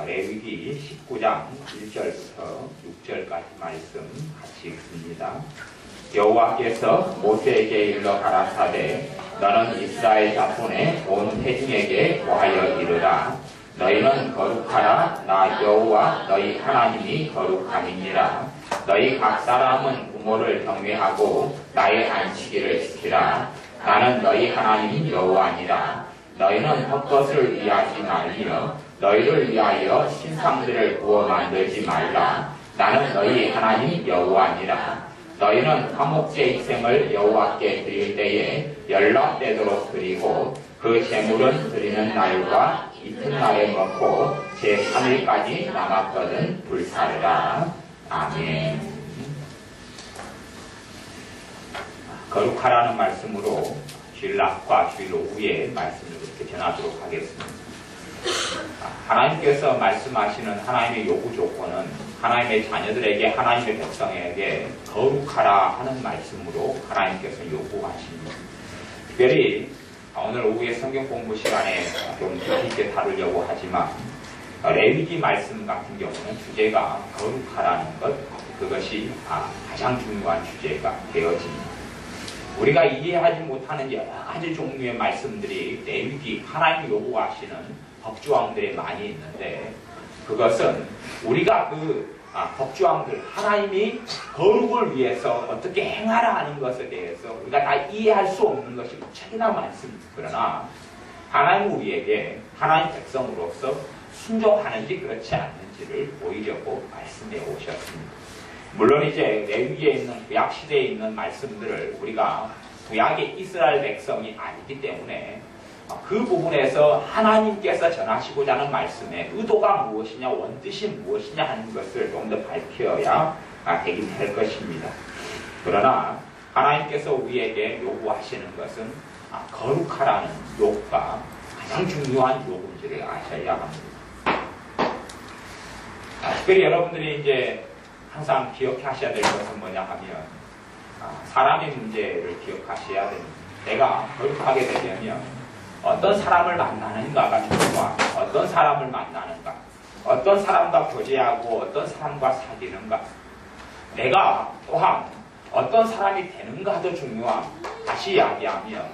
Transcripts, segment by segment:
레위기 19장 1절부터 6절까지 말씀 같이 읽습니다. 여호와께서 모세에게 일러 가라사대 너는 이스라엘 자손의 온 회중에게 고하여 이르라. 너희는 거룩하라. 나 여호와 너희 하나님이 거룩함이니라. 너희 각 사람은 부모를 경외하고 나의 안식일을 지키라. 나는 너희 하나님 여호와니라. 너희는 헛것을 위하지 말며 너희를 위하여 신상들을 구워 만들지 말라. 나는 너희 하나님 여호와니라. 너희는 화목제 희생을 여호와께 드릴 때에 연락되도록 드리고 그 제물은 드리는 날과 이튿날에 먹고 제3일까지 남았거든 불사르라. 아멘. 거룩하라는 말씀으로 주일 낮과 주일 오후의 말씀을 이렇게 전하도록 하겠습니다. 하나님께서 말씀하시는 하나님의 요구 조건은 하나님의 자녀들에게, 하나님의 백성에게 거룩하라 하는 말씀으로 하나님께서 요구하십니다. 특별히 오늘 오후의 성경 공부 시간에 좀 깊이 있게 다루려고 하지만 레위기 말씀 같은 경우는 주제가 거룩하라는 것, 그것이 가장 중요한 주제가 되어집니다. 우리가 이해하지 못하는 여러 가지 종류의 말씀들이 레위기, 하나님이 요구하시는 법조항들이 많이 있는데 그것은 우리가 법조항들, 하나님이 거룩을 위해서 어떻게 행하라 하는 것에 대해서 우리가 다 이해할 수 없는 것이 무척이나 많습니다. 그러나 하나님 우리에게 하나님 백성으로서 순종하는지 그렇지 않는지를 보이려고 말씀해 오셨습니다. 물론 이제 레위기에 있는 구약 시대에 있는 말씀들을 우리가 구약의 이스라엘 백성이 아니기 때문에 그 부분에서 하나님께서 전하시고자 하는 말씀의 의도가 무엇이냐, 원뜻이 무엇이냐 하는 것을 좀 더 밝혀야 되긴 할 것입니다. 그러나 하나님께서 우리에게 요구하시는 것은 거룩하라는 요구가 가장 중요한 요구인지를 아셔야 합니다. 특별히 여러분들이 이제 항상 기억하셔야 될 것은 뭐냐 하면 사람의 문제를 기억하셔야 됩니다. 내가 거룩하게 되려면 어떤 사람을 만나는가가 중요하고 어떤 사람을 만나는가, 어떤 사람과 교제하고 어떤 사람과 사귀는가, 내가 또한 어떤 사람이 되는가도 중요하고, 다시 이야기하면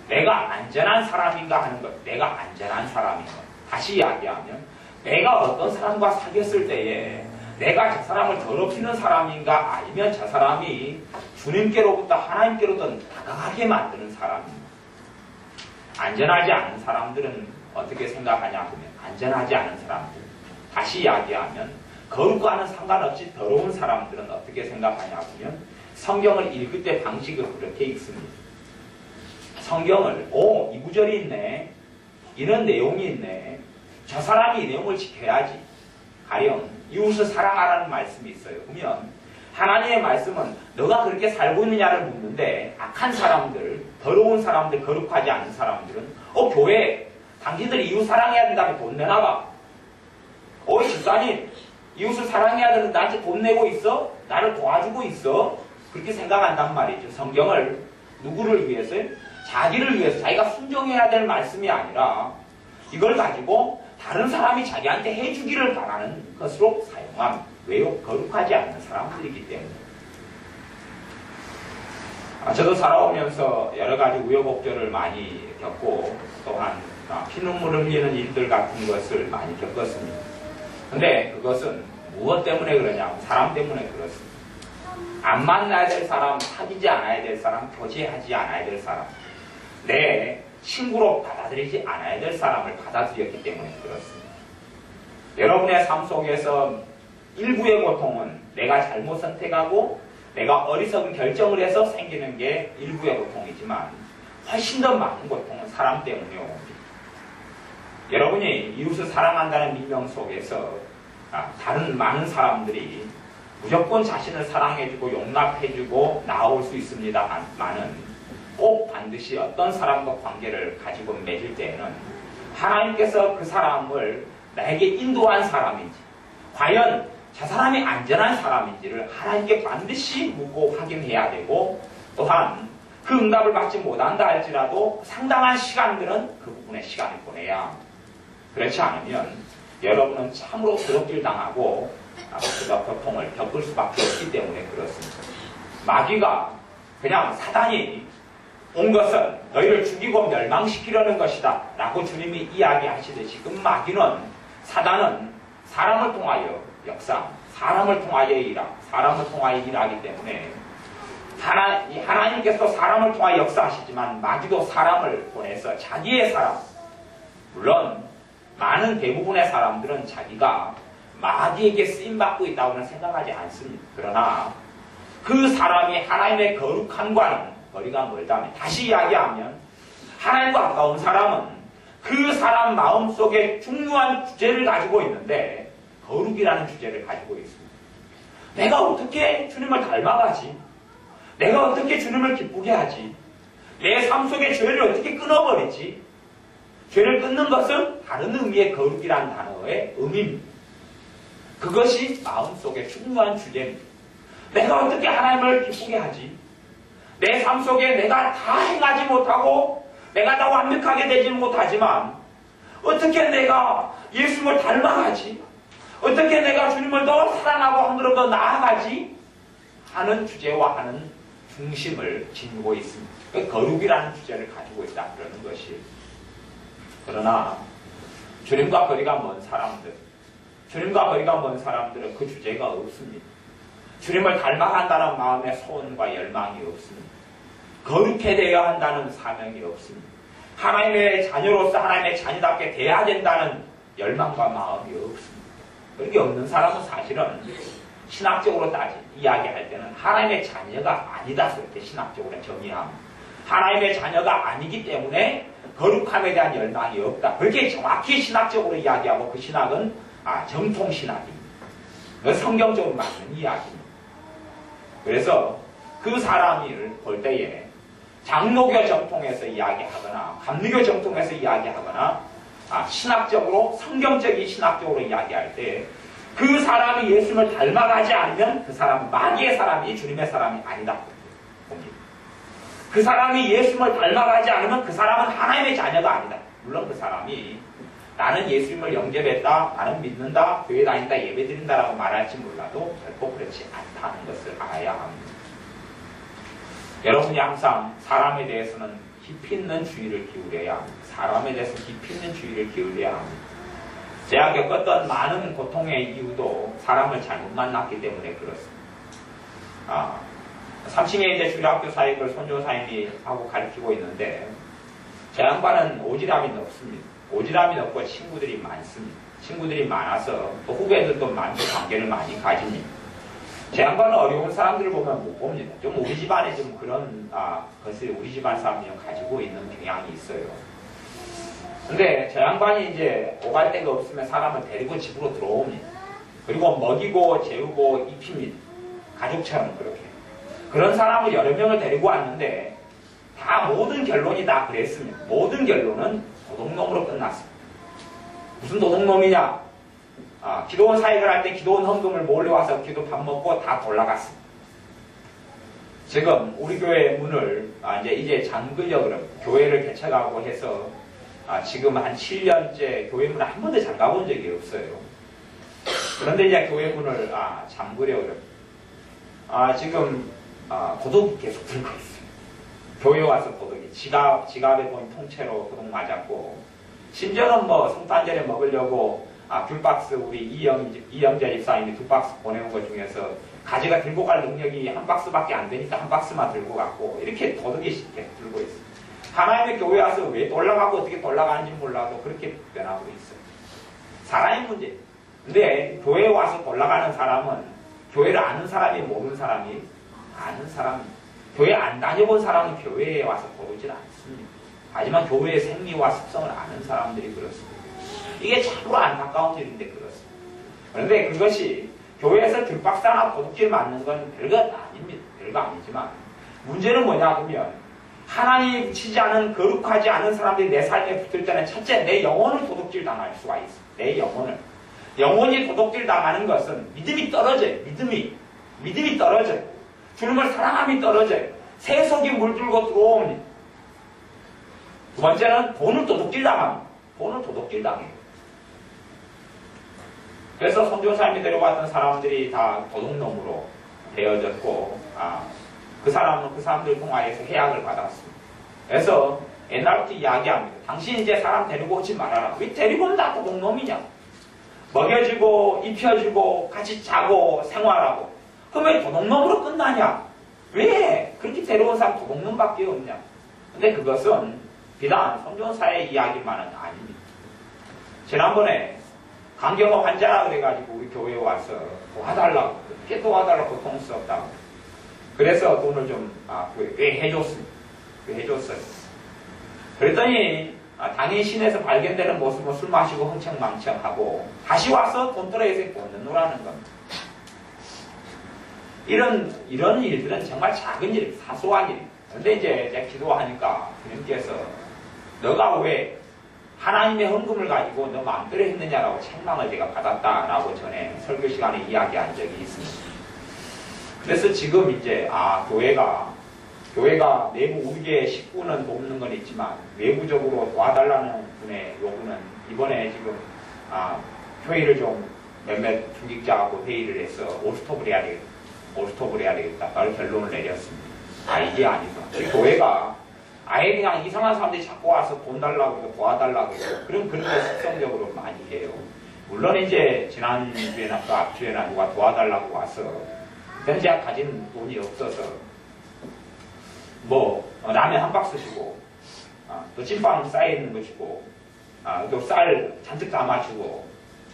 내가 안전한 사람인가 하는 것, 내가 안전한 사람인가, 다시 이야기하면 내가 어떤 사람과 사귀었을 때에 내가 저 사람을 더럽히는 사람인가 아니면 저 사람이 주님께로부터 하나님께로부터 다가가게 만드는 사람인가. 안전하지 않은 사람들은 어떻게 생각하냐 하면 안전하지 않은 사람들, 다시 이야기하면 거룩과는 상관없이 더러운 사람들은 어떻게 생각하냐 하면 성경을 읽을 때 방식을 그렇게 읽습니다. 성경을 이 구절이 있네, 이런 내용이 있네, 저 사람이 이 내용을 지켜야지. 가령 이웃을 사랑하라는 말씀이 있어요. 그러면 하나님의 말씀은 너가 그렇게 살고 있느냐를 묻는데 악한 사람들, 더러운 사람들, 거룩하지 않은 사람들은 교회 당신들이 이웃 사랑해야 된다면 돈 내놔봐. 집사님 이웃을 사랑해야 되는데 나한테 돈 내고 있어? 나를 도와주고 있어? 그렇게 생각한단 말이죠. 성경을 누구를 위해서요? 자기를 위해서, 자기가 순종해야 될 말씀이 아니라 이걸 가지고 다른 사람이 자기한테 해주기를 바라는 것으로 사용합니다. 왜요? 거룩하지 않는 사람들이기 때문에. 저도 살아오면서 여러 가지 우여곡절을 많이 겪고 또한 피눈물 흘리는 일들 같은 것을 많이 겪었습니다. 근데 그것은 무엇 때문에 그러냐면 사람 때문에 그렇습니다. 안 만나야 될 사람, 사귀지 않아야 될 사람, 교제하지 않아야 될 사람, 내 친구로 받아들이지 않아야 될 사람을 받아들였기 때문에 그렇습니다. 여러분의 삶 속에서 일부의 고통은 내가 잘못 선택하고 내가 어리석은 결정을 해서 생기는 게 일부의 고통이지만 훨씬 더 많은 고통은 사람 때문에 옵니다. 여러분이 이웃을 사랑한다는 민명 속에서 다른 많은 사람들이 무조건 자신을 사랑해주고 용납해주고 나아올 수 있습니다만은 꼭 반드시 어떤 사람과 관계를 가지고 맺을 때에는 하나님께서 그 사람을 나에게 인도한 사람인지, 과연 저 사람이 안전한 사람인지를 하나님께 반드시 묻고 확인해야 되고, 또한 그 응답을 받지 못한다 할지라도 상당한 시간들은 그 부분에 시간을 보내야 합니다. 그렇지 않으면 여러분은 참으로 도둑질 당하고 고통을 겪을 수밖에 없기 때문에 그렇습니다. 마귀가 그냥 사단이 온 것은 너희를 죽이고 멸망시키려는 것이다 라고 주님이 이야기하시듯이 그 마귀는 사단은 사람을 통하여 역사, 사람을 통하여 일하, 사람을 통하여 일하기 때문에 하나님께서 사람을 통하여 역사하시지만 마귀도 사람을 보내서 자기의 사람, 물론 많은 대부분의 사람들은 자기가 마귀에게 쓰임받고 있다고는 생각하지 않습니다. 그러나 그 사람이 하나님의 거룩함과는 거리가 멀다면, 다시 이야기하면 하나님과 가까운 사람은 그 사람 마음속에 중요한 주제를 가지고 있는데 거룩이라는 주제를 가지고 있습니다. 내가 어떻게 주님을 닮아가지? 내가 어떻게 주님을 기쁘게 하지? 내 삶 속의 죄를 어떻게 끊어버리지? 죄를 끊는 것은 다른 의미의 거룩이라는 단어의 의미입니다. 그것이 마음속의 중요한 주제입니다. 내가 어떻게 하나님을 기쁘게 하지? 내 삶 속에 내가 다 행하지 못하고 내가 다 완벽하게 되지 못하지만 어떻게 내가 예수님을 닮아가지? 어떻게 내가 주님을 더 사랑하고 한 걸음 더 나아가지? 하는 주제와 하는 중심을 지니고 있습니다. 그 거룩이라는 주제를 가지고 있다 그러는 것이. 그러나 주님과 거리가 먼 사람들은 그 주제가 없습니다. 주님을 닮아간다는 마음의 소원과 열망이 없습니다. 거룩해 되어야 한다는 사명이 없습니다. 하나님의 자녀로서 하나님의 자녀답게 돼야 된다는 열망과 마음이 없습니다. 그렇게 없는 사람은 사실은 신학적으로 이야기할 때는 하나님의 자녀가 아니다 그렇게 신학적으로 정의합니다. 하나님의 자녀가 아니기 때문에 거룩함에 대한 열망이 없다. 그렇게 정확히 신학적으로 이야기하고 그 신학은 정통신학입니다. 성경적으로 맞는 이야기입니다. 그래서 그 사람을 볼 때에 장로교 정통에서 이야기하거나 감리교 정통에서 이야기하거나 신학적으로 성경적인 신학적으로 이야기할 때 그 사람이 예수님을 닮아가지 않으면 그 사람은 마귀의 사람이 주님의 사람이 아니다 봅니다. 그 사람이 예수님을 닮아가지 않으면 그 사람은 하나님의 자녀가 아니다. 물론 그 사람이 나는 예수님을 영접했다, 나는 믿는다, 교회 다닌다, 예배 드린다라고 말할지 몰라도 결코 그렇지 않다는 것을 알아야 합니다. 여러분이 항상 사람에 대해서는 깊이 있는 주의를 기울여야 합니다. 사람에 대해서 깊이 있는 주의를 기울여야 합니다. 제가 겪었던 많은 고통의 이유도 사람을 잘못 만났기 때문에 그렇습니다. 3층에 이제 주일학교 사역을 손조사님이 하고 가르치고 있는데 제 양반은 오지랖이 높습니다. 오지랖이 높고 친구들이 많습니다. 친구들이 많아서 또 후배들도 많고 관계를 많이 가집니다. 제 양반은 어려운 사람들을 보면 못 봅니다. 좀 우리 집안에 좀 그런 것을 우리 집안 사람들이 가지고 있는 경향이 있어요. 근데 제 양반이 이제 오갈 데가 없으면 사람을 데리고 집으로 들어옵니다. 그리고 먹이고 재우고 입힙니다. 가족처럼 그렇게. 그런 사람을 여러 명을 데리고 왔는데 모든 결론이 다 그랬습니다. 모든 결론은 도둑놈으로 끝났습니다. 무슨 도둑놈이냐? 기도원 사역을 할 때 기도원 헌금을 몰려와서 기도 밥 먹고 다 돌아갔습니다. 지금 우리 교회 문을 이제 잠그려고 그럽니다. 교회를 개척하고 해서 지금 한 7년째 교회 문을 한 번도 잠가본 적이 없어요. 그런데 이제 교회 문을 잠그려고 그럽니다. 지금 도둑이 계속 들고 있어요. 교회 와서 도둑이 지갑에 보인 통째로 도둑 맞았고 심지어는 성탄절에 먹으려고 귤박스 우리 이영재 집사님이 2박스 보내온 것 중에서 가지가 들고 갈 능력이 한 박스밖에 안 되니까 한 박스만 들고 갔고 이렇게 도둑이 계속 들고 있어요. 하나님의 교회 와서 왜 돌아가고 어떻게 돌아가는지 몰라도 그렇게 변하고 있어요. 사람의 문제. 근데 교회에 와서 돌아가는 사람은 교회를 아는 사람이 모르는 사람이 아는 사람. 교회 안 다녀본 사람은 교회에 와서 보르질 않습니다. 하지만 교회의 생리와 습성을 아는 사람들이 그렇습니다. 이게 참으로 안타까운 일인데 그렇습니다. 그런데 그것이 교회에서 귤박스 하나 도둑질 맞는 건 별거 아닙니다. 별거 아니지만 문제는 뭐냐 하면 하나님이 붙이지 않은 거룩하지 않은 사람들이 내 삶에 붙을 때는 첫째 내 영혼을 도둑질 당할 수가 있어. 내 영혼을. 영혼이 도둑질 당하는 것은 믿음이 떨어져요. 믿음이 떨어져요. 주님을 사랑함이 떨어져요. 세속이 물들고 들어옵니다. 두 번째는 돈을 도둑질 당합니다. 돈을 도둑질 당해요. 그래서 선교사님이 데려왔던 사람들이 다 도둑놈으로 되어졌고, 그 사람들 통하여서 해약을 받았습니다. 그래서 옛날부터 이야기합니다. 당신 이제 사람 데리고 오지 말아라. 왜 데리고 오면 다 도둑놈이냐? 먹여주고, 입혀주고, 같이 자고, 생활하고. 그럼 왜 도둑놈으로 끝나냐? 왜 그렇게 데려온 사람 도둑놈밖에 없냐? 근데 그것은 비단 선교사의 이야기만은 아닙니다. 지난번에 강경화 환자라 그래가지고 우리 교회에 와서 도와달라고, 어떻게 도와달라고 고통스럽다고. 그래서 돈을 좀 꽤 해줬습니다. 꽤 해줬어요. 그랬더니 당연히 시내에서 발견되는 모습은 술 마시고 흥청망청하고 다시 와서 돈더러에서 돈 넣으라는 겁니다. 이런 일들은 정말 작은 일, 사소한 일. 근데 이제 제가 기도하니까 주님께서 너가 왜 하나님의 헌금을 가지고 너 마음대로 했느냐라고 책망을 제가 받았다라고 전에 설교 시간에 이야기한 적이 있습니다. 그래서 지금 이제 교회가 내부 우리의 식구는 돕는 건 있지만 외부적으로 도와달라는 분의 요구는 이번에 지금 회의를 좀 몇몇 중직자하고 회의를 해서 올스톱을 해야 되겠다. 바로 결론을 내렸습니다. 이게 아니다. 교회가 아예 그냥 이상한 사람들이 자꾸 와서 돈 달라고 도와달라고 그런 거 습성적으로 많이 해요. 물론 이제 지난주에나 그 앞주에나 누가 도와달라고 와서 그때는 제가 가진 돈이 없어서 라면 한 박스 주고 또 찐빵 쌓여있는 거 주고 또 쌀 잔뜩 담아주고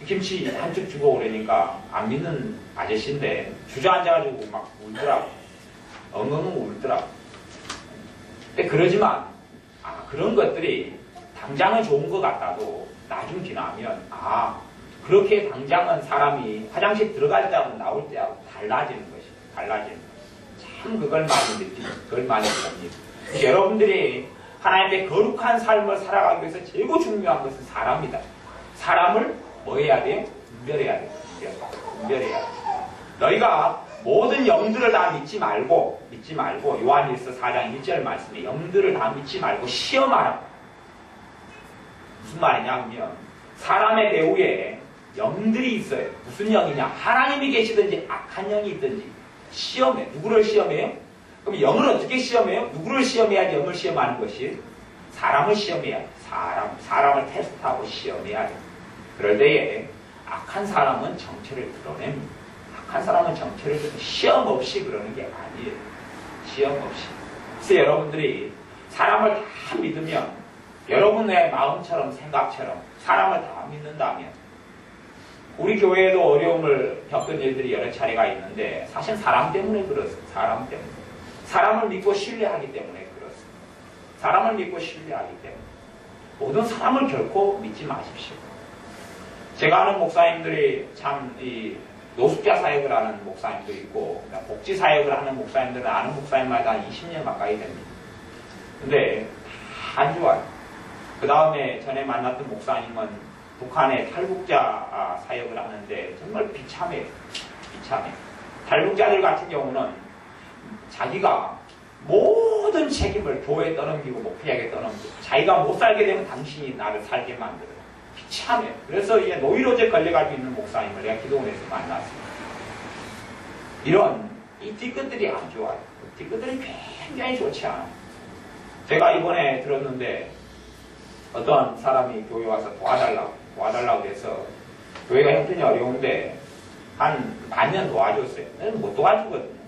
김치 한쪽 주고 그러니까 안 믿는 아저씨인데 주저앉아가지고 막 울더라고. 엉엉 울더라고. 근데 그러지만 그런 것들이 당장은 좋은 것 같아도 나중 지나면 그렇게 당장은 사람이 화장실 들어갈 때하고 나올 때하고 달라지는 것이 달라지는 것이 참 그걸 많이 봅니다. 여러분들이 하나님의 거룩한 삶을 살아가기 위해서 제일 중요한 것은 사람이다. 사람을 뭐 해야 돼요? 분별해야 돼요. 분별해야 돼요. 너희가 모든 영들을 다 믿지 말고 요한일서 4장 1절 말씀에 영들을 다 믿지 말고 시험하라. 무슨 말이냐면 사람의 배후에 영들이 있어요. 무슨 영이냐? 하나님이 계시든지 악한 영이 있든지 시험해. 누구를 시험해요? 그럼 영을 어떻게 시험해요? 누구를 시험해야지 영을 시험하는 것이? 사람을 시험해야 돼. 사람을 테스트하고 시험해야 돼. 그럴 때에 악한 사람은 정체를 드러냅니다. 악한 사람은 정체를 시험 없이 그러는 게 아니에요. 시험 없이. 그래서 여러분들이 사람을 다 믿으면 여러분의 마음처럼 생각처럼 사람을 다 믿는다면 우리 교회에도 어려움을 겪은 일들이 여러 차례가 있는데 사실 사람 때문에 그렇습니다. 사람 때문에. 사람을 믿고 신뢰하기 때문에 그렇습니다. 사람을 믿고 신뢰하기 때문에. 모든 사람을 결코 믿지 마십시오. 제가 아는 목사님들이 참 노숙자 사역을 하는 목사님도 있고 복지 사역을 하는 목사님들은 아는 목사님마다 한 20년 가까이 됩니다. 근데 다 안 좋아요. 그 다음에 전에 만났던 목사님은 북한의 탈북자 사역을 하는데 정말 비참해요. 비참해. 탈북자들 같은 경우는 자기가 모든 책임을 교회에 떠넘기고 목회에게 떠넘기고 자기가 못 살게 되면 당신이 나를 살게 만들어요. 비참해. 그래서 이제 노이로제 걸려가지고 있는 목사님을 내가 기도원에서 만났습니다. 이 뒤끝들이 안 좋아요. 뒤끝들이 굉장히 좋지 않아요. 제가 이번에 들었는데 어떤 사람이 교회 와서 도와달라고 해서 교회가 형편이 어려운데 한 반년 도와줬어요. 못 도와주거든요.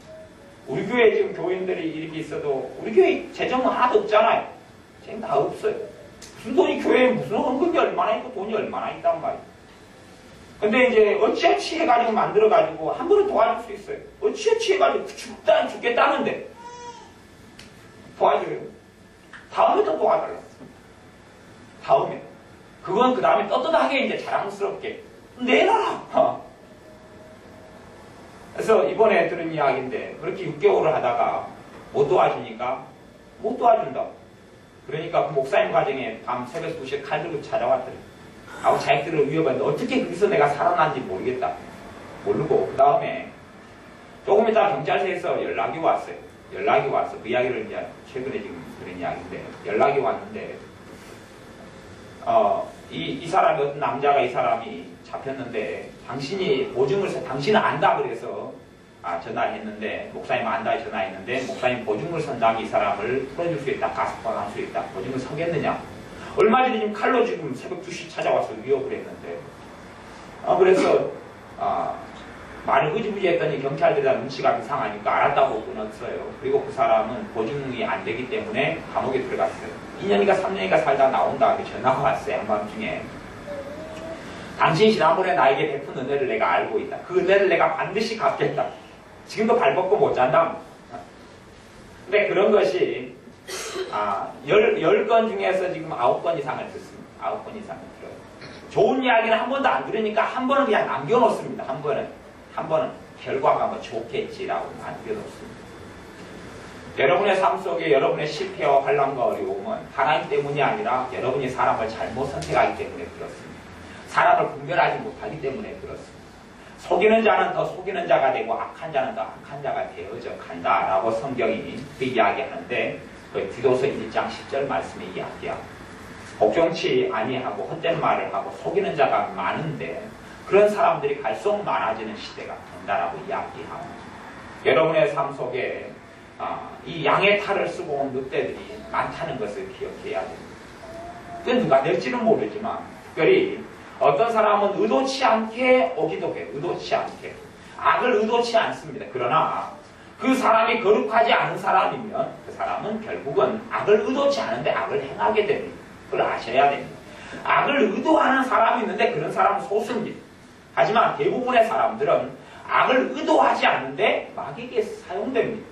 우리 교회 지금 교인들이 이렇게 있어도 우리 교회 재정은 하나도 없잖아요. 재정 다 없어요. 무슨 돈이 교회에 무슨 헌금이 얼마나 있고 돈이 얼마나 있단 말이에요. 근데 이제 어찌어찌 해가지고 만들어가지고 한 번은 도와줄 수 있어요. 어찌어찌 해가지고 죽겠다는데 도와줘요. 다음에 또 도와달라고. 다음에. 그건 그 다음에 떳떳하게 이제 자랑스럽게 내놔라. 그래서 이번에 들은 이야기인데 그렇게 6개월을 하다가 못 도와주니까 못 도와준다. 그러니까 그 목사님 과정에 밤 새벽 2시에 칼 들고 찾아왔더니 아우 자식들을 위협하는데 어떻게 거기서 내가 살아난지 모르겠다. 모르고 그 다음에 조금 있다 경찰서에서 연락이 왔어요. 연락이 와서 그 이야기를 이제 최근에 지금 들은 이야기인데 연락이 왔는데 이 사람이 어떤 남자가 이 사람이 잡혔는데 당신은 안다 그래서 전화했는데 목사님 안다 전화했는데 목사님 보증을 선다면 이 사람을 풀어줄 수 있다. 가석방할 수 있다. 보증을 서겠느냐. 얼마 전에 지금 칼로 지금 새벽 2시 찾아와서 위협을 했는데 그래서 말을 흐지부지 했더니 경찰들이 다 눈치가 이상하니까 알았다고 끊었어요. 그리고 그 사람은 보증이 안 되기 때문에 감옥에 들어갔어요. 2년인가 3년인가 살다 나온다. 전화가 왔어요. 한밤중에. 당신이 지난번에 나에게 베푼 은혜를 내가 알고 있다. 그 은혜를 내가 반드시 갚겠다. 지금도 발 뻗고 못 잔다. 근데 그런 것이 10건 중에서 지금 9건 이상을 듣습니다. 9건 이상을 들어요. 좋은 이야기는 한 번도 안 들으니까 한 번은 그냥 남겨놓습니다. 한 번은 결과가 뭐 좋겠지라고 남겨놓습니다. 여러분의 삶 속에 여러분의 실패와 환난과 어려움은 하나님 때문이 아니라 여러분이 사람을 잘못 선택하기 때문에 그렇습니다. 사람을 분별하지 못하기 때문에 그렇습니다. 속이는 자는 더 속이는 자가 되고 악한 자는 더 악한 자가 되어져 간다라고 성경이 그 이야기하는데 디도서 1장 10절 말씀에 이야기합니다. 복종치 아니하고 헛된 말을 하고 속이는 자가 많은데 그런 사람들이 갈수록 많아지는 시대가 된다라고 이야기합니다. 여러분의 삶 속에 이 양의 탈을 쓰고 온 늑대들이 많다는 것을 기억해야 됩니다. 그 누가 될지는 모르지만 특별히 어떤 사람은 의도치 않게 오기도 해요. 의도치 않게. 악을 의도치 않습니다. 그러나 그 사람이 거룩하지 않은 사람이면 그 사람은 결국은 악을 의도치 않은데 악을 행하게 됩니다. 그걸 아셔야 됩니다. 악을 의도하는 사람이 있는데 그런 사람은 소수입니다. 하지만 대부분의 사람들은 악을 의도하지 않는데 마귀에게 사용됩니다.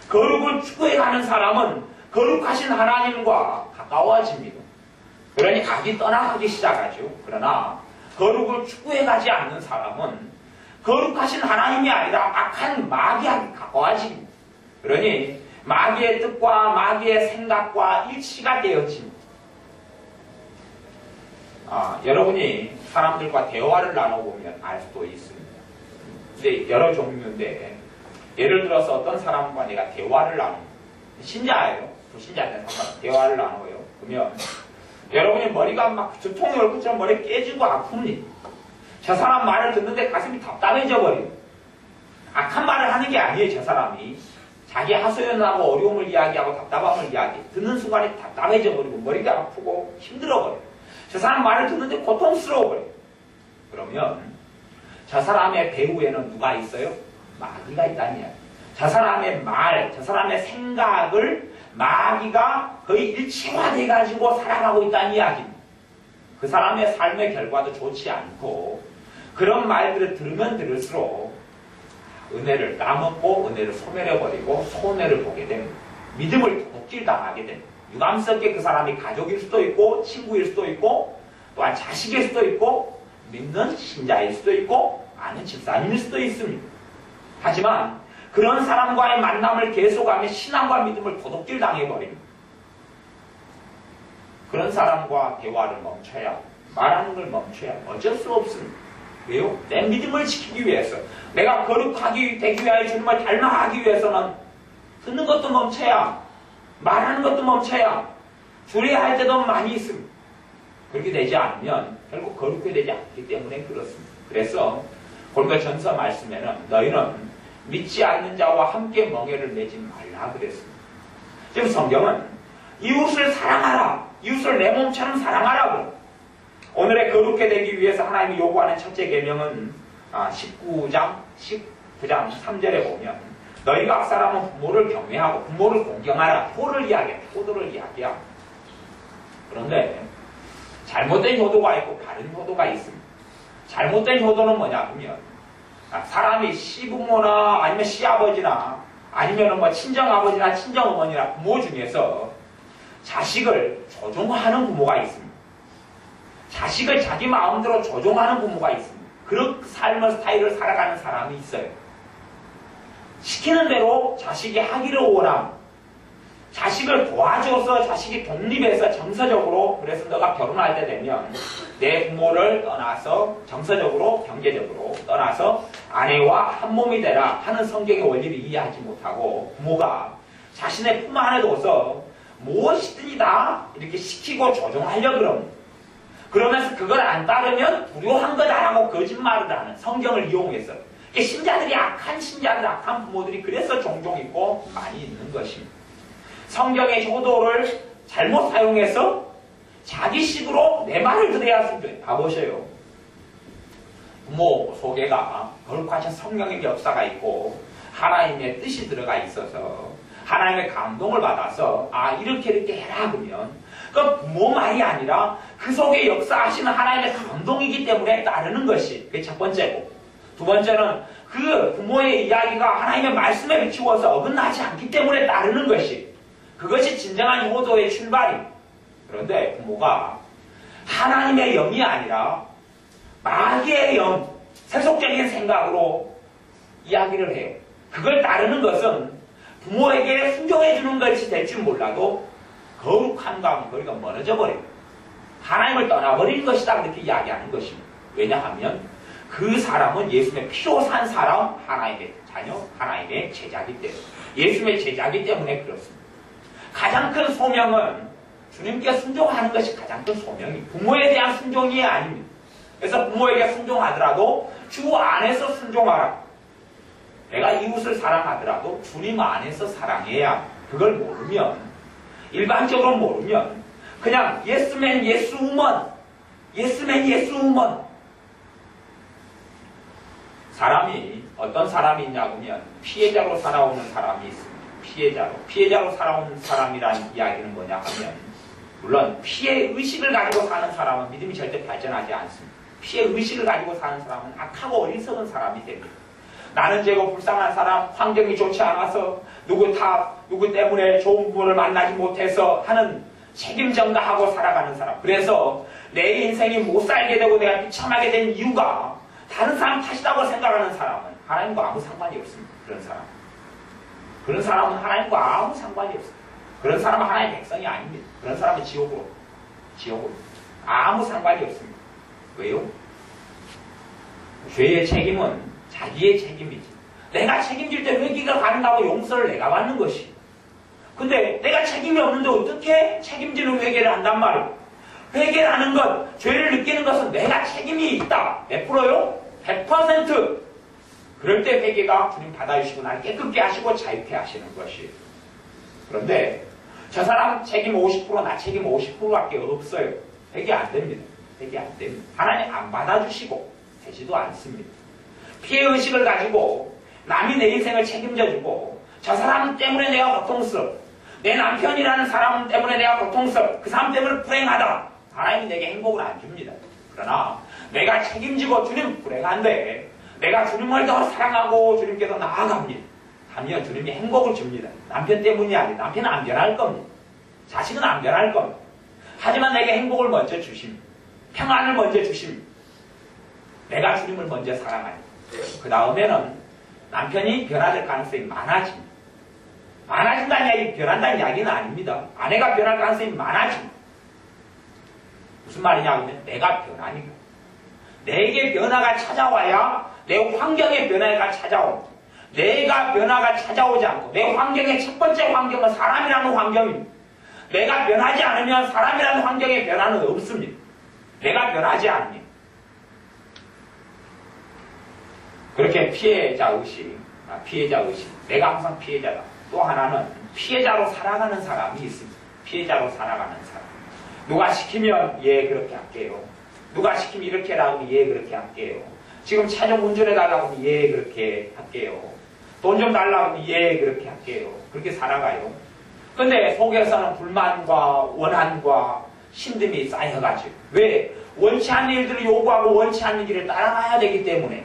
거룩을 추구해가는 사람은 거룩하신 하나님과 가까워집니다. 그러니 악이 떠나가기 시작하죠. 그러나 거룩을 추구해가지 않는 사람은 거룩하신 하나님이 아니라 악한 마귀에게 가까워집니다. 그러니 마귀의 뜻과 마귀의 생각과 일치가 되어집니다. 여러분이 사람들과 대화를 나눠보면 알 수도 있습니다. 근데 여러 종류인데 예를 들어서 어떤 사람과 내가 대화를 나눕니다. 신자예요. 불신자는 상관없어요. 대화를 나눠요. 그러면 여러분이 머리가 막 두통이 올 것처럼 머리 깨지고 아픕니다. 저 사람 말을 듣는데 가슴이 답답해져 버려요. 악한 말을 하는 게 아니에요. 저 사람이 자기 하소연하고 어려움을 이야기하고 답답함을 이야기해. 듣는 순간에 답답해져 버리고 머리가 아프고 힘들어 버려요. 저 사람 말을 듣는데 고통스러워 버려요. 그러면 저 사람의 배후에는 누가 있어요? 마귀가 있다는 이야기예요. 저 사람의 말, 저 사람의 생각을 마귀가 거의 일체화돼가지고 살아가고 있다는 이야기입니다. 그 사람의 삶의 결과도 좋지 않고 그런 말들을 들으면 들을수록 은혜를 까먹고 은혜를 소멸해버리고 손해를 보게 됩니다. 믿음을 도둑질당하게 됩니다. 유감스럽게 그 사람이 가족일 수도 있고 친구일 수도 있고 또한 자식일 수도 있고 믿는 신자일 수도 있고 아는 집사님일 수도 있습니다. 하지만 그런 사람과의 만남을 계속하면 신앙과 믿음을 도둑질 당해버립니다. 그런 사람과 대화를 멈춰야 하고 말하는 걸 멈춰야 하고 어쩔 수 없습니다. 왜요? 내 믿음을 지키기 위해서 내가 거룩하게 되기 위하여 주님을 닮아가기 위해서는 듣는 것도 멈춰야 말하는 것도 멈춰야 줄여야 할 때도 많이 있습니다. 그렇게 되지 않으면 결국 거룩하게 되지 않기 때문에 그렇습니다. 그래서 고린도전서 말씀에는 너희는 믿지 않는 자와 함께 멍에를 매지 말라 그랬습니다. 지금 성경은 이웃을 사랑하라. 이웃을 내 몸처럼 사랑하라고. 오늘의 거룩해 되기 위해서 하나님이 요구하는 첫째 계명은 19장 3절에 보면 너희가 앞사람은 부모를 경외하고 부모를 공경하라. 호를 이야기해. 호도를 이야기하고. 그런데 잘못된 효도가 있고 바른 효도가 있습니다. 잘못된 효도는 뭐냐 하면 사람이 시부모나 아니면 시아버지나 아니면 뭐 친정아버지나 친정어머니나 부모 중에서 자식을 조종하는 부모가 있습니다. 자식을 자기 마음대로 조종하는 부모가 있습니다. 그런 삶의 스타일을 살아가는 사람이 있어요. 시키는 대로 자식이 하기를 원함. 자식을 도와줘서 자식이 독립해서 정서적으로 그래서 너가 결혼할 때 되면 내 부모를 떠나서 정서적으로 경제적으로 떠나서 아내와 한 몸이 되라 하는 성경의 원리를 이해하지 못하고 부모가 자신의 품 안에 둬서 무엇이든지 다 이렇게 시키고 조종하려고 그럽니다. 그러면서 그걸 안 따르면 불효한 거다라고 거짓말을 하는 성경을 이용해서 신자들이 악한 신자들, 악한 부모들이 그래서 종종 있고 많이 있는 것입니다. 성경의 효도를 잘못 사용해서 자기식으로 내 말을 들어야 순종해. 봐보세요. 부모 속에가 거룩하신 성령의 역사가 있고 하나님의 뜻이 들어가 있어서 하나님의 감동을 받아서 이렇게 해라 그러면 그 부모 말이 아니라 그 속에 역사하시는 하나님의 감동이기 때문에 따르는 것이 그게 첫 번째고, 두 번째는 그 부모의 이야기가 하나님의 말씀에 비추어서 어긋나지 않기 때문에 따르는 것이, 그것이 진정한 효도의 출발입니다. 그런데 부모가 하나님의 영이 아니라 마귀의 영, 세속적인 생각으로 이야기를 해요. 그걸 따르는 것은 부모에게 순종해주는 것이 될 줄 몰라도 거룩함과 거리가 멀어져 버려요. 하나님을 떠나버린 것이다 그렇게 이야기하는 것입니다. 왜냐하면 그 사람은 예수님의 피로 산 사람, 하나님의 자녀, 하나님의 제자기 때문에, 예수님의 제자기 때문에 그렇습니다. 가장 큰 소명은 주님께 순종하는 것이 가장 큰 소명입니다. 부모에 대한 순종이 아닙니다. 그래서 부모에게 순종하더라도 주 안에서 순종하라. 내가 이웃을 사랑하더라도 주님 안에서 사랑해야. 그걸 모르면, 일반적으로 모르면 그냥 예스맨 예스우먼, 예스맨 예스우먼. 사람이 어떤 사람이 있냐고 하면 피해자로 살아오는 사람이 있습니다. 피해자로 살아오는 사람이라는 이야기는 뭐냐 하면, 물론 피해 의식을 가지고 사는 사람은 믿음이 절대 발전하지 않습니다. 피해 의식을 가지고 사는 사람은 악하고 어리석은 사람이 됩니다. 나는 죄고 불쌍한 사람, 환경이 좋지 않아서 누구 때문에 좋은 부모를 만나지 못해서 하는 책임 전가하고 살아가는 사람. 그래서 내 인생이 못 살게 되고 내가 비참하게 된 이유가 다른 사람 탓이라고 생각하는 사람은 하나님과 아무 상관이 없습니다. 그런 사람은 하나님과 아무 상관이 없습니다. 그런 사람은 하나님의 백성이 아닙니다. 그런 사람은 지옥으로 아무 상관이 없습니다. 왜요? 죄의 책임은 자기의 책임이지. 내가 책임질 때 회개가 가능하고 용서를 내가 받는 것이. 근데 내가 책임이 없는데 어떻게 책임지는 회개를 한단 말이에요? 회개라는 것, 죄를 느끼는 것은 내가 책임이 있다. 몇 프로요? 100%. 그럴 때 회개가 주님 받아주시고 나를 깨끗게 하시고 자유케 하시는 것이에요. 그런데 저 사람 책임 50%, 나 책임 50%밖에 없어요. 회개 안 됩니다. 회개 안 됩니다. 하나님 안 받아주시고 되지도 않습니다. 피해의식을 가지고 남이 내 인생을 책임져주고 저 사람 때문에 내가 고통스러워, 내 남편이라는 사람 때문에 내가 고통스러워, 그 사람 때문에 불행하다. 하나님이 내게 행복을 안 줍니다. 그러나 내가 책임지고 주님 불행한데 내가 주님을 더 사랑하고 주님께서 나아갑니다. 하면 주님이 행복을 줍니다. 남편 때문이 아니라, 남편은 안 변할 겁니다. 자식은 안 변할 겁니다. 하지만 내게 행복을 먼저 주십니다. 평안을 먼저 주십니다. 내가 주님을 먼저 사랑하니 그 다음에는 남편이 변화될 가능성이 많아집니다. 많아진다는 이야기, 변한다는 이야기는 아닙니다. 아내가 변할 가능성이 많아집니다. 무슨 말이냐 하면 내가 변하니까. 내게 변화가 찾아와야 내 환경의 변화가 찾아옵니다. 내가 변화가 찾아오지 않고, 내 환경의 첫 번째 환경은 사람이라는 환경입니다. 내가 변하지 않으면 사람이라는 환경에 변화는 없습니다. 내가 변하지 않으면. 그렇게 피해자의식. 내가 항상 피해자다. 또 하나는 피해자로 살아가는 사람이 있습니다. 피해자로 살아가는 사람. 누가 시키면 예 그렇게 할게요. 누가 시키면 이렇게 하라고 하면 예 그렇게 할게요. 지금 차 좀 운전해달라고 하면 예 그렇게 할게요. 돈 좀 달라고 하면 예 그렇게 할게요. 그렇게 살아가요. 근데 속에서는 불만과 원한과 힘듦이 쌓여가지고, 왜? 원치 않는 일들을 요구하고 원치 않는 길을 따라가야 되기 때문에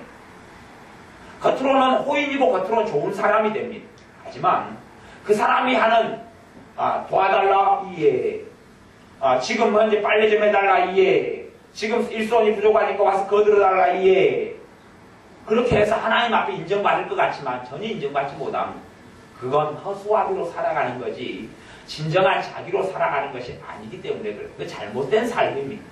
겉으로는 호인이고 겉으로는 좋은 사람이 됩니다. 하지만 그 사람이 하는 도와달라 이해, 지금 현재 빨래 좀 해달라 이해, 지금 일손이 부족하니까 와서 거들어달라 이해, 그렇게 해서 하나님 앞에 인정받을 것 같지만 전혀 인정받지 못합니다. 그건 허수아비로 살아가는 거지 진정한 자기로 살아가는 것이 아니기 때문에 그래요. 그 잘못된 삶입니다.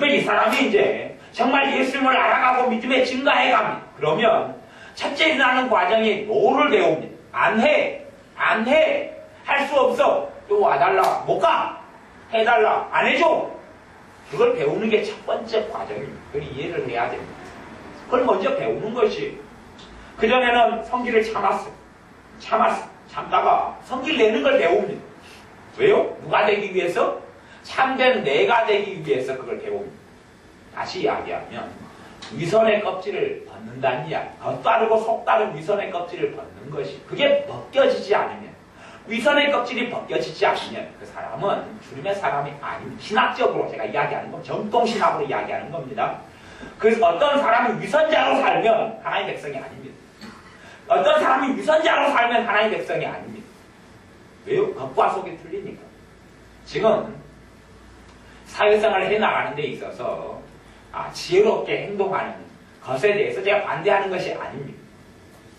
이 사람이 이제 정말 예수님을 알아가고 믿음에 증가해 갑니다. 그러면 첫째 일어나는 과정이 노를 배웁니다. 안 해. 할 수 없어. 또 와달라. 못 가. 해달라. 안 해줘. 그걸 배우는 게 첫 번째 과정입니다. 그걸 이해를 해야 됩니다. 그걸 먼저 배우는 것이. 그전에는 성질을 참았어요. 참다가 성질 내는 걸 배웁니다. 왜요? 누가 되기 위해서? 참된 내가 되기 위해서 그걸 배웁니다. 다시 이야기하면 위선의 껍질을 벗는다는 이야기. 겉다르고 속다른 위선의 껍질을 벗는 것이 그게 벗겨지지 않으면 위선의 껍질이 벗겨지지 않으면 그 사람은 주님의 사람이 아닙니다. 신학적으로 제가 이야기하는 건 정통신학으로 이야기하는 겁니다. 그래서 어떤 사람이 위선자로 살면 하나님의 백성이 아닙니다. 어떤 사람이 위선자로 살면 하나님의 백성이 아닙니다. 왜요? 겉과 속이 틀리니까. 지금 사회생활을 해나가는 데 있어서 지혜롭게 행동하는 것에 대해서 제가 반대하는 것이 아닙니다.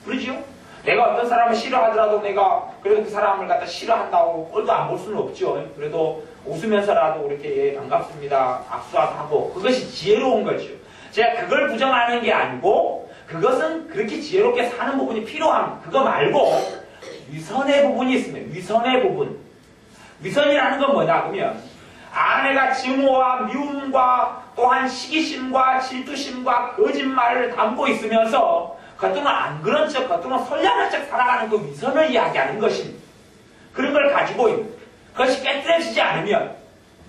그러죠? 내가 어떤 사람을 싫어하더라도 내가 그래도 그 사람을 갖다 싫어한다고 꼴도 안 볼 수는 없죠. 그래도 웃으면서라도 이렇게 반갑습니다. 악수하고 그것이 지혜로운 거죠. 제가 그걸 부정하는 게 아니고 그것은 그렇게 지혜롭게 사는 부분이 필요합니다. 그거 말고 위선의 부분이 있습니다. 위선의 부분. 위선이라는 건 뭐냐 그러면 아내가 증오와 미움과 또한 시기심과 질투심과 거짓말을 담고 있으면서 겉으로는 안 그런 척, 겉으로는 선량한 척 살아가는 그 위선을 이야기하는 것입니다. 그런 걸 가지고 있는 그것이 깨뜨려지지 않으면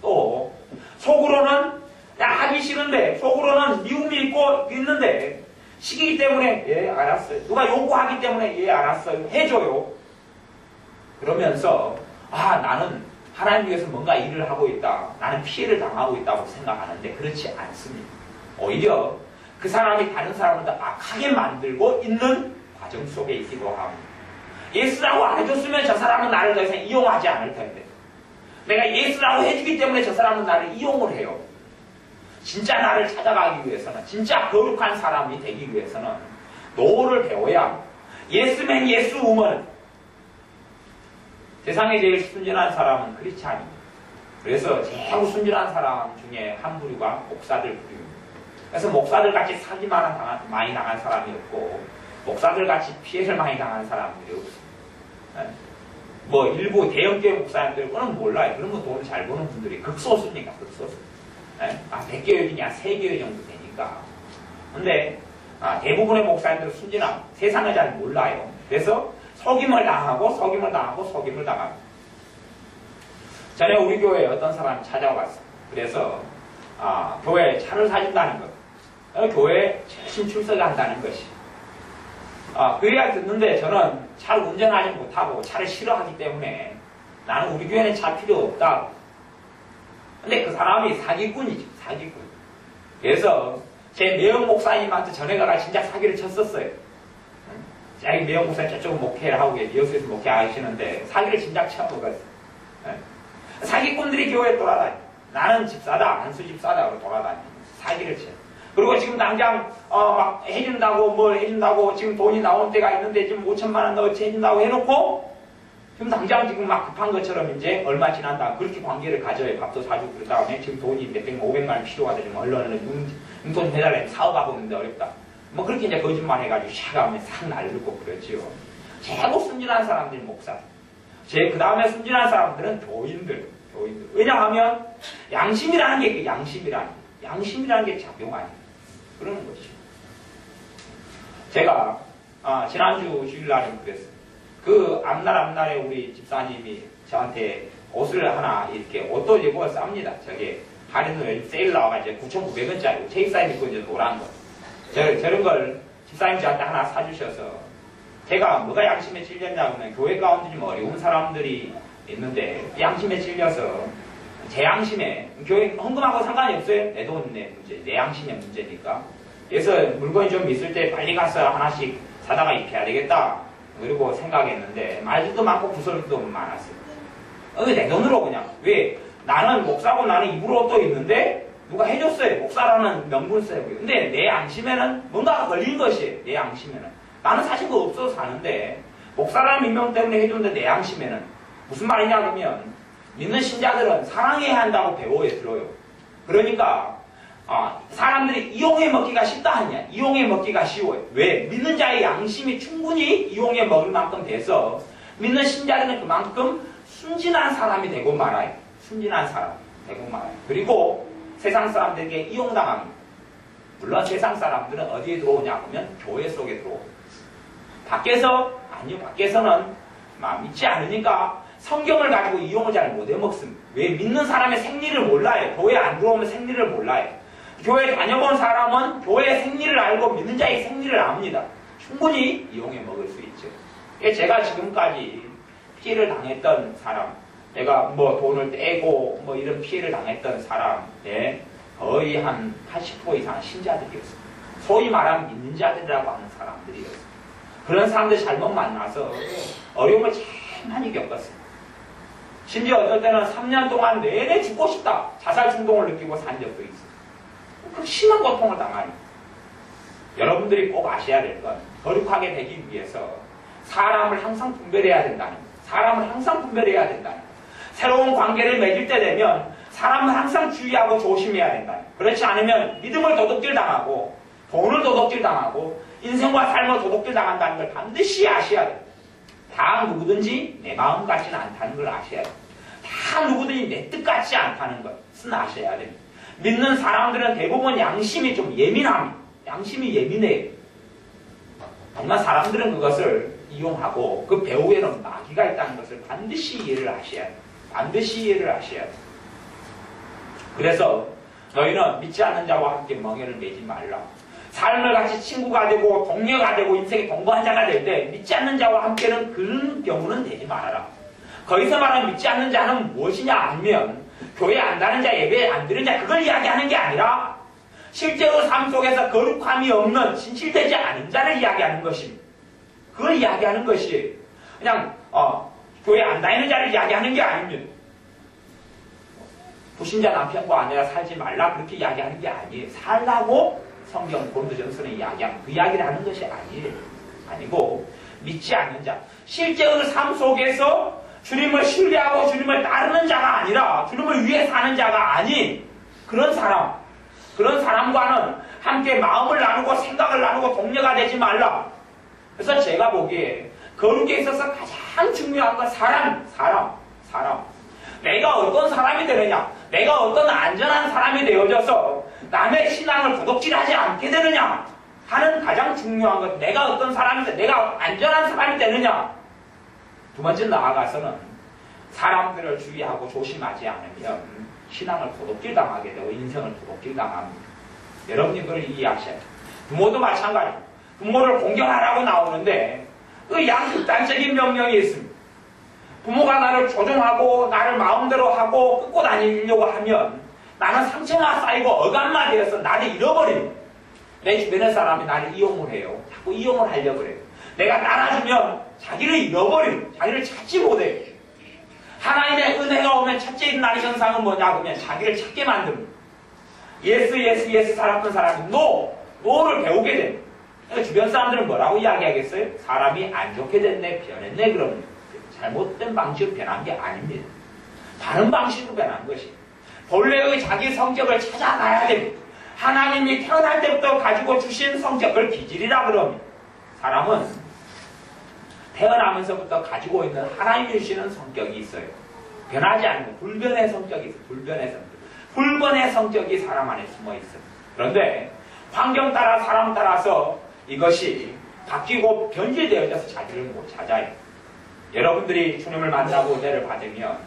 또 속으로는 하기 싫은데 속으로는 미움이 있는데 시기기 때문에 예 알았어요. 누가 요구하기 때문에 예 알았어요. 해줘요. 그러면서 나는 하나님 위해서 뭔가 일을 하고 있다. 나는 피해를 당하고 있다고 생각하는데 그렇지 않습니다. 오히려 그 사람이 다른 사람을 더 악하게 만들고 있는 과정 속에 있기도 합니다. 예수라고 안 해줬으면 저 사람은 나를 더 이상 이용하지 않을 텐데 내가 예수라고 해주기 때문에 저 사람은 나를 이용을 해요. 진짜 나를 찾아가기 위해서는 진짜 거룩한 사람이 되기 위해서는 노를 배워야 합니다. 예스맨 예스우먼 세상에 제일 순진한 사람은 크리스찬입니다. 그래서 제일 순진한 사람 중에 한 부류가 목사들 부류입니다. 그래서 목사들 같이 사기 많이 당한 사람이 없고 목사들 같이 피해를 많이 당한 사람들이 없습니다. 뭐 일부 대형교회 목사님들 그건 몰라요. 그런 거 돈을 잘 버는 분들이 극소수니까 극소수. 100개월이냐 3개월 정도 되니까. 근데 대부분의 목사님들은 순진하고 세상을 잘 몰라요. 그래서 속임을 당하고 전에 우리 교회에 어떤 사람이 찾아왔어요. 그래서 교회에 차를 사준다는 것. 교회에 최신 출석한다는 것이. 그 이야기 듣는데 저는 차를 운전하지 못하고 차를 싫어하기 때문에 나는 우리 교회는 차 필요 없다. 근데 그 사람이 사기꾼이죠. 사기꾼. 그래서 제 매형 목사님한테 전해가가 진짜 사기를 쳤었어요. 자기 매형 목사님 저쪽은 목회를 하고 여수에서 목회하시는데 사기를 진짜 쳐먹었어요. 사기꾼들이 교회에 돌아다니. 나는 집사다. 한수 집사다고 돌아다니. 사기를 쳐. 그리고 지금 당장 막 해준다고 뭘 해준다고 지금 돈이 나온 때가 있는데 지금 5천만 원 넣어치 해준다고 해놓고 지금 당장 지금 막 급한 것처럼 이제 얼마 지난다 그렇게 관계를 가져요. 밥도 사주고 그런 다음에 지금 돈이 몇백만 500만 원 필요하다 지금 얼른 돈 좀 해달라면 사업하고 있는데 어렵다. 뭐 그렇게 이제 거짓말 해가지고 샤가면 싹 날리고 그러지요. 최고 순진한 사람들이 목사. 그 다음에 순진한 사람들은 교인들. 왜냐하면 양심이라는 게 양심이라는 게 작용하니까 그러는 거죠. 제가 지난주 주일날에 그랬어요. 그 앞날에 우리 집사님이 저한테 옷을 하나 이렇게 옷도 입고 쌉니다. 저게 할인을 세일 나와가지고 9,900원짜리 제입사님 입고 이제 노란 거. 저런 걸 집사님 저한테 하나 사주셔서 제가 뭐가 양심에 찔렸냐면 교회 가운데 좀 어려운 사람들이 있는데 양심에 찔려서 제 양심에 교회 헌금하고 상관이 없어요. 내 돈 내 문제, 내 양심의 문제니까. 그래서 물건이 좀 있을 때 빨리 가서 하나씩 사다가 입혀야 되겠다. 그리고 생각했는데 말도 많고 구설도 많았어요. 내 돈으로 그냥. 왜? 나는 목사고 나는 입을 옷도 있는데 누가 해줬어요. 목사라는 명분 써요. 근데 내 양심에는 뭔가가 걸린 것이에요. 내 양심에는. 나는 사실 그거 없어서 사는데 목사라는 민명 때문에 해줬는데 내 양심에는. 무슨 말이냐 그러면 믿는 신자들은 사랑해야 한다고 배워에 들어요. 그러니까 사람들이 이용해 먹기가 쉽다 하냐? 이용해 먹기가 쉬워요. 왜? 믿는 자의 양심이 충분히 이용해 먹을 만큼 돼서 믿는 신자들은 그만큼 순진한 사람이 되고 말아요. 순진한 사람 되고 말아요. 그리고 세상 사람들에게 이용당합니다. 물론 세상 사람들은 어디에 들어오냐 하면 교회 속에 들어옵니다. 밖에서, 아니요, 밖에서는 믿지 않으니까 성경을 가지고 이용을 잘 못해 먹습니다. 왜? 믿는 사람의 생리를 몰라요. 교회 안 들어오면 생리를 몰라요. 교회 다녀본 사람은 교회의 생리를 알고 믿는 자의 생리를 압니다. 충분히 이용해 먹을 수 있죠. 제가 지금까지 피해를 당했던 사람, 내가 뭐 돈을 떼고 뭐 이런 피해를 당했던 사람의 거의 한 80% 이상은 신자들이었습니다. 소위 말하면 믿는 자들이라고 하는 사람들이었습니다. 그런 사람들 잘못 만나서 어려움을 참 많이 겪었습니다. 심지어 어떨 때는 3년 동안 내내 죽고 싶다, 자살 충동을 느끼고 산 적도 있습니다. 그 심한 고통을 당하니 여러분들이 꼭 아셔야 될 건 거룩하게 되기 위해서 사람을 항상 분별해야 된다는 거예요. 사람을 항상 분별해야 된다는 거예요. 새로운 관계를 맺을 때 되면 사람을 항상 주의하고 조심해야 된다는 거예요. 그렇지 않으면 믿음을 도둑질 당하고 돈을 도둑질 당하고 인생과 삶을 도둑질 당한다는 걸 반드시 아셔야 돼요. 다 누구든지 내 마음 같지는 않다는 걸 아셔야 돼요. 다 누구든지 내 뜻 같지 않다는 것은 아셔야 됩니다. 믿는 사람들은 대부분 양심이 좀 예민합니다. 양심이 예민해요. 하지만 사람들은 그것을 이용하고 그 배후에는 마귀가 있다는 것을 반드시 이해를 하셔야 돼요. 반드시 이해를 하셔야 돼요. 그래서 너희는 믿지 않는 자와 함께 멍에를 매지 말라. 삶을 같이 친구가 되고 동료가 되고 인생의 동거한 자가 될 때 믿지 않는 자와 함께는 그런 경우는 되지 말아라. 거기서 말하는 믿지 않는 자는 무엇이냐 하면 교회 안 가는 자, 예배 안 드는 자, 그걸 이야기하는 게 아니라 실제로 삶 속에서 거룩함이 없는 진실되지 않은 자를 이야기하는 것입니다. 그걸 이야기하는 것이 그냥 교회 안 다니는 자를 이야기하는 게 아닙니다. 불신자 남편과 아내가 살지 말라 그렇게 이야기하는 게 아니에요. 살라고 성경 고린도전서는 이야기하는 그 이야기를 하는 것이 아니에요. 아니고 믿지 않는 자, 실제로 삶 속에서 주님을 신뢰하고 주님을 따르는 자가 아니라 주님을 위해 사는 자가 아닌 그런 사람과는 함께 마음을 나누고 생각을 나누고 동료가 되지 말라. 그래서 제가 보기에 거룩에 있어서 가장 중요한 건 사람. 내가 어떤 사람이 되느냐, 내가 어떤 안전한 사람이 되어져서 남의 신앙을 도둑질하지 않게 되느냐 하는 가장 중요한 것. 내가 어떤 사람인데 내가 안전한 사람이 되느냐. 두 번째 나아가서는 사람들을 주의하고 조심하지 않으면 신앙을 도둑질 당하게 되고 인생을 도둑질 당합니다. 여러분이 그걸 이해하셔야 돼요. 부모도 마찬가지입니다. 부모를 공경하라고 나오는데 그 양극단적인 명령이 있습니다. 부모가 나를 조종하고 나를 마음대로 하고 끌고 다니려고 하면 나는 상처가 쌓이고 어감마 되어서 나를 잃어버립니다. 내 주변의 사람이 나를 이용을 해요. 자꾸 이용을 하려고 그래요. 내가 따라주면 자기를 잃어버립니다. 자기를 찾지 못해요. 하나님의 은혜가 오면 첫째 일어나는 현상은 뭐냐 그러면 자기를 찾게 만듭니다. 예스 살았던 사람이 노를 배우게 됩니다. 그러니까 주변 사람들은 뭐라고 이야기하겠어요? 사람이 안 좋게 됐네, 변했네 그럽니다. 잘못된 방식으로 변한 게 아닙니다. 다른 방식으로 변한 것이 본래의 자기 성격을 찾아가야 됩니다. 하나님이 태어날 때부터 가지고 주신 성격을 기질이라 그럽니다. 사람은 태어나면서부터 가지고 있는 하나님이 주시는 성격이 있어요. 변하지 않는 불변의 성격이 있어요. 불변의 성격이 사람 안에 숨어 있어요. 그런데 환경 따라 사람 따라서 이것이 바뀌고 변질되어져서 자기를 못 찾아요. 여러분들이 주님을 만나고 은혜를 받으면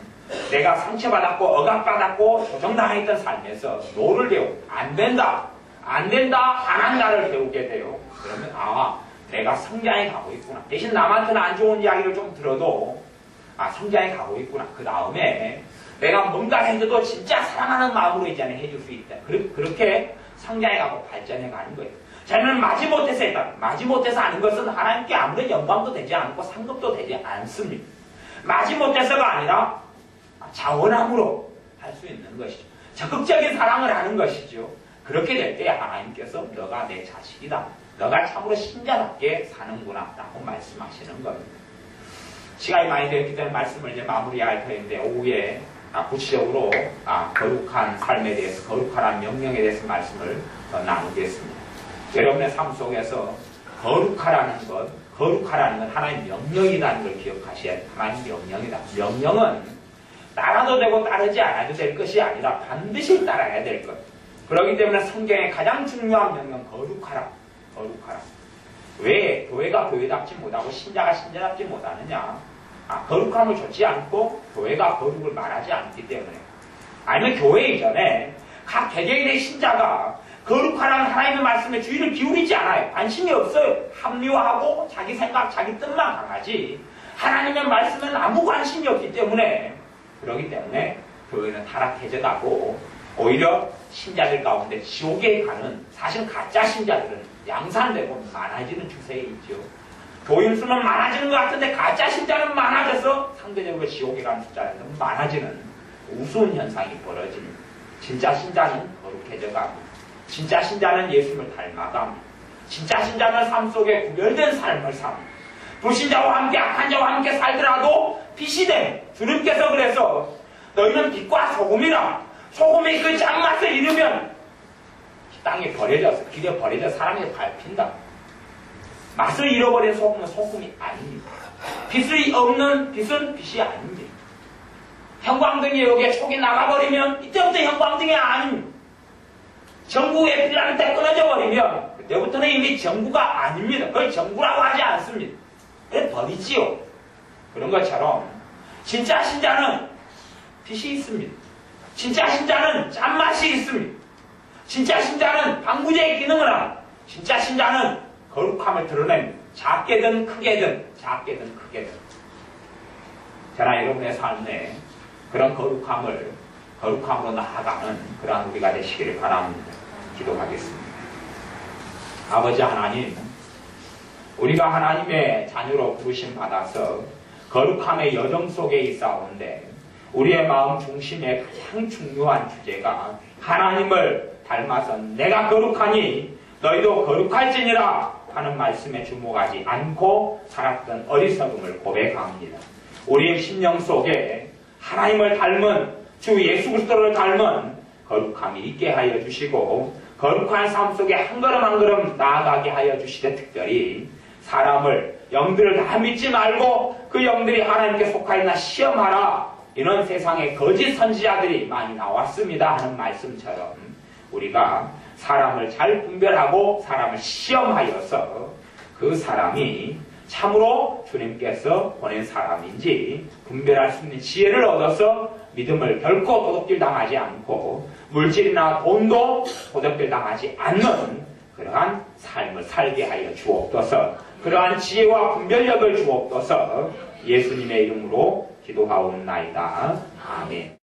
내가 상처받았고 억압받았고 조정당했던 삶에서 노를 배우고 안 된다 안 한다를 배우게 돼요. 그러면 내가 성장해 가고 있구나. 대신 남한테는 안 좋은 이야기를 좀 들어도 성장해 가고 있구나. 그 다음에 내가 뭔가 해줘도 진짜 사랑하는 마음으로 있잖아요. 해줄 수 있다. 그렇게 성장해 가고 발전해 가는 거예요. 저는 마지 못해서 했다. 마지 못해서 하는 것은 하나님께 아무런 영광도 되지 않고 상급도 되지 않습니다. 마지 못해서가 아니라 자원함으로 할 수 있는 것이죠. 적극적인 사랑을 하는 것이죠. 그렇게 될 때 하나님께서 너가 내 자식이다. 너가 참으로 신자답게 사는구나 라고 말씀하시는 겁니다. 시간이 많이 되었기 때문에 말씀을 이제 마무리할 터인데 오후에 구체적으로 거룩한 삶에 대해서 거룩하라는 명령에 대해서 말씀을 더 나누겠습니다. 여러분의 삶 속에서 거룩하라는 건 하나님의 명령이라는 걸 기억하셔야 돼요. 하나님의 명령이다. 명령은 따라도 되고 따르지 않아도 될 것이 아니라 반드시 따라야 될 것. 그렇기 때문에 성경의 가장 중요한 명령 거룩하라. 거룩하라. 왜 교회가 교회답지 못하고 신자가 신자답지 못하느냐? 거룩함을 좇지 않고 교회가 거룩을 말하지 않기 때문에. 아니면 교회 이전에 각 개개인의 신자가 거룩하라는 하나님의 말씀에 주의를 기울이지 않아요. 관심이 없어요. 합리화하고 자기 생각, 자기 뜻만 강하지 하나님의 말씀에는 아무 관심이 없기 때문에, 그렇기 때문에 교회는 타락해져가고 오히려 신자들 가운데 지옥에 가는, 사실 가짜 신자들은 양산되고 많아지는 추세에 있죠. 교인 수는 많아지는 것 같은데 가짜 신자는 많아져서 상대적으로 지옥에 가는 숫자는 많아지는 우스운 현상이 벌어집니다. 진짜 신자는 거룩해져가고, 진짜 신자는 예수님을 닮아갑니다. 진짜 신자는 삶 속에 구별된 삶을 삽니다. 불신자와 함께 악한 자와 함께 살더라도 빛이 된 주님께서 그래서 너희는 빛과 소금이라. 소금이 그 짠맛을 잃으면 땅에 버려져서, 길에 버려져 사람이 밟힌다. 맛을 잃어버린 소금은 소금이 아닙니다. 빛이 없는 빛은 빛이 아닙니다. 형광등이 여기에 촉이 나가버리면 이때부터 형광등이 아닙니다. 전구에 빛나는 때 끊어져 버리면 그때부터는 이미 전구가 아닙니다. 그걸 전구라고 하지 않습니다. 그래 버리지요. 그런 것처럼 진짜 신자는 빛이 있습니다. 진짜 신자는 짠맛이 있습니다. 진짜 신자는 방부제의 기능을 합니다. 진짜 신자는 거룩함을 드러냅니다. 작게든 크게든, 작게든 크게든. 저나 여러분의 삶에 그런 거룩함으로 나아가는 그러한 우리가 되시기를 바랍니다. 기도하겠습니다. 아버지 하나님, 우리가 하나님의 자녀로 부르심 받아서 거룩함의 여정 속에 있사온데, 우리의 마음 중심의 가장 중요한 주제가 하나님을 닮아서 내가 거룩하니 너희도 거룩할지니라 하는 말씀에 주목하지 않고 살았던 어리석음을 고백합니다. 우리의 심령 속에 하나님을 닮은 주 예수 그리스도를 닮은 거룩함이 있게 하여 주시고, 거룩한 삶 속에 한 걸음 한 걸음 나아가게 하여 주시되, 특별히 사람을, 영들을 다 믿지 말고 그 영들이 하나님께 속하였나 시험하라. 이런 세상에 거짓 선지자들이 많이 나왔습니다 하는 말씀처럼 우리가 사람을 잘 분별하고 사람을 시험하여서 그 사람이 참으로 주님께서 보낸 사람인지 분별할 수 있는 지혜를 얻어서 믿음을 결코 도둑질 당하지 않고 물질이나 돈도 도둑질 당하지 않는 그러한 삶을 살게 하여 주옵소서. 그러한 지혜와 분별력을 주옵소서. 예수님의 이름으로 기도하옵나이다. 아멘.